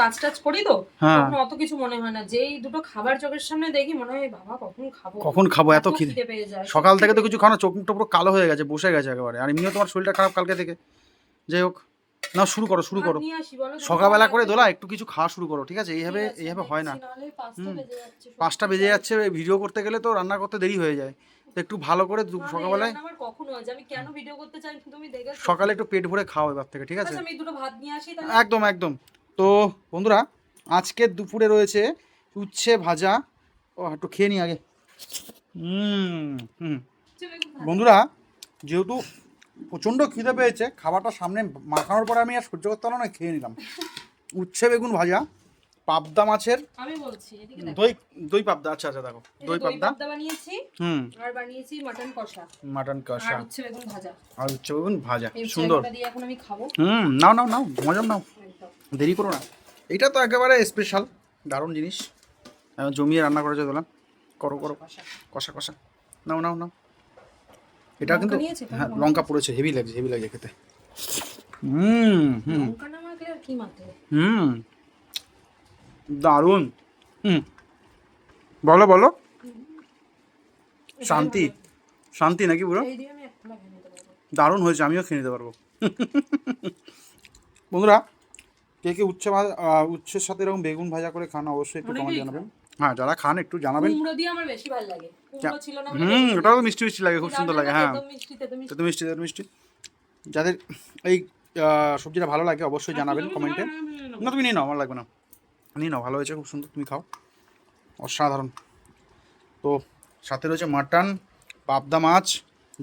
কাজ টাজ করি তো হ্যাঁ তখন অত কিছু মনে হয় না, যেই দুটো খাবার চোখের সামনে দেখি মনে হয় বাবা কখন খাবো, এত খিদে। খিদে পেয়ে যায় সকাল থেকে তো কিছু খাওয়া, চোখ মুখটা পুরো কালো হয়ে গেছে, বসে গেছে একেবারে। আর এমনিও তোমার শরীরটা খারাপ কালকে থেকে। যাই হোক, না শুরু করো শুরু করো, নিয়ে আসি বলো সকালবেলা করে দোলা একটু কিছু খাওয়া শুরু করো, ঠিক আছে? এইভাবে এইভাবে হয় না। নাহলে 5টা বেজে যাচ্ছে 5টা বেজে যাচ্ছে, ভিডিও করতে গেলে তো রান্না করতে দেরি হয়ে যায়। তো একটু ভালো করে সকালবেলায় আমার কখনো হয় যে আমি কেন ভিডিও করতে চাই তুমি দেখেছো, সকালে একটু পেট ভরে খাও এবার থেকে, ঠিক আছে? আচ্ছা আমি দুটো ভাত নিয়ে আসি তাহলে। একদম একদম। তো বন্ধুরা, আজকের দুপুরে রয়েছে উচ্ছে ভাজা। ও একটু খেয়ে নি আগে। হুম বন্ধুরা, যেহেতু প্রচণ্ড খিদে পেয়েছে, খাবারটা সামনে মাখানোর পরে আমি আর সহ্য করতে পারলাম না, খেয়ে নিলাম। উচ্ছে বেগুন ভাজা, পাবদা মাছের আমি বলছি এদিকে দেখো, দই, দই পাবদা। আচ্ছা আচ্ছা, দেখো দই পাবদা বানিয়েছি, আর বানিয়েছি মাটন কষা, মাটন কষা, আর উচ্ছে বেগুন ভাজা, আর উচ্ছে বেগুন ভাজা। এই উচ্ছে সুন্দর। বেগুনটা দিয়ে এখন আমি খাবো। নাও নাও নাও, মজা নাও, একদম। দেরি করো না। এটা তো একেবারে স্পেশাল, দারুণ জিনিস। এখন জমিয়ে রান্না করেছে তোলা, করো করো, কষা কষা, নাও নাও নাও। এটা কিন্তু হ্যাঁ, লঙ্কা পড়েছে, হেভি লাগছে, হেভি লাগছে খেতে। লঙ্কা না মাখলে আর কি মাখলে? দারুণ। বলো বলো। শান্তি শান্তি নাকি পুরো? এই দিয়ে আমি এক থালা খেয়ে নিতে পারবো। দারুণ হয়েছে, আমিও খেয়ে নিতে পারবো। বন্ধুরা, কে কে উচ্ছের সাথে এরকম বেগুন ভাজা করে খান অবশ্যই একটু কমেন্ট জানাবেন। হ্যাঁ, যারা খান একটু জানাবেন। কুমড়ো দিয়ে আমার বেশি ভালো লাগে, কুমড়ো ছিল না ওটাও মিষ্টি মিষ্টি লাগে, খুব সুন্দর লাগে। হ্যাঁ, তেতো মিষ্টি। তেতো মিষ্টি তেতো মিষ্টি। যাদের এই সবজিটা ভালো লাগে অবশ্যই জানাবেন কমেন্টে। না তুমি নিয়ে নাও, আমার লাগবে না, নিয়ে নাও, ভালো হয়েছে, খুব সুন্দর, তুমি খাও, অসাধারণ। তো সাথে রয়েছে মাটন, পাবদা মাছ,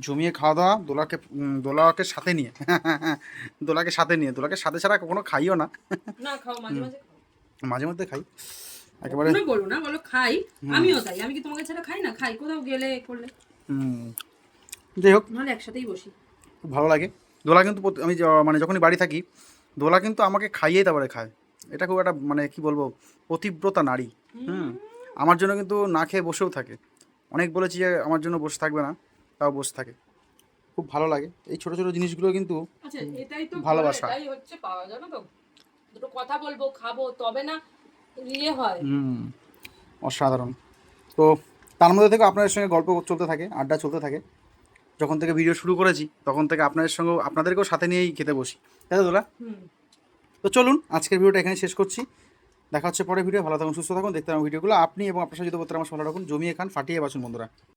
জমিয়ে খাওয়া দাওয়া। দোলাকে সাথে নিয়ে দোলাকে সাথে ছাড়া কখনো খাইও না। না খাও, মাঝে মাঝে খাও। মাঝে মধ্যে খাই একেবারে। বলো না, বলো খাই, আমিও তাই। আমি কি তোমাকে ছাড়া খাই না? খাই, কোথাও গেলে করলে। যাই হোক, নাহলে একসাথেই বসি। খুব ভালো লাগে। দোলা কিন্তু আমি মানে যখনই বাড়ি থাকি, দোলা কিন্তু আমাকে খাইয়েই তারপরে খায়। এটা খুব একটা মানে কি বলবো, পতিব্রতা নারী। আমার জন্য কিন্তু না খেয়ে বসেও থাকে। অনেক বলেছি যে আমার জন্য বসে থাকবে না, তাও বসে থাকে। খুব ভালো লাগে এই ছোট ছোট জিনিসগুলো কিন্তু। আচ্ছা এটাই তো ভালোবাসা, এটাই হচ্ছে পাওয়া, জানো তো? দুটো কথা বলবো, খাবো, তবে না ইয়ে হয়। অসাধারণ। তো তার মধ্যে থেকে আপনাদের সঙ্গে গল্প চলতে থাকে, আড্ডা চলতে থাকে। যখন থেকে ভিডিও শুরু করেছি তখন থেকে আপনাদেরকেও সাথে নিয়েই খেতে বসি, তাই তো দাদা? তো চলুন, আজকের ভিডিওটা এখানে শেষ করছি। দেখা হচ্ছে পরে ভিডিও। ভালো থাকুন, সুস্থ থাকুন, দেখতে থাকুন ভিডিওগুলো। আপনি এবং আপনার সাথে যদি আমার ভালো রাখুন, জমিয়ে খান, ফাটিয়ে বাসুন বন্ধুরা।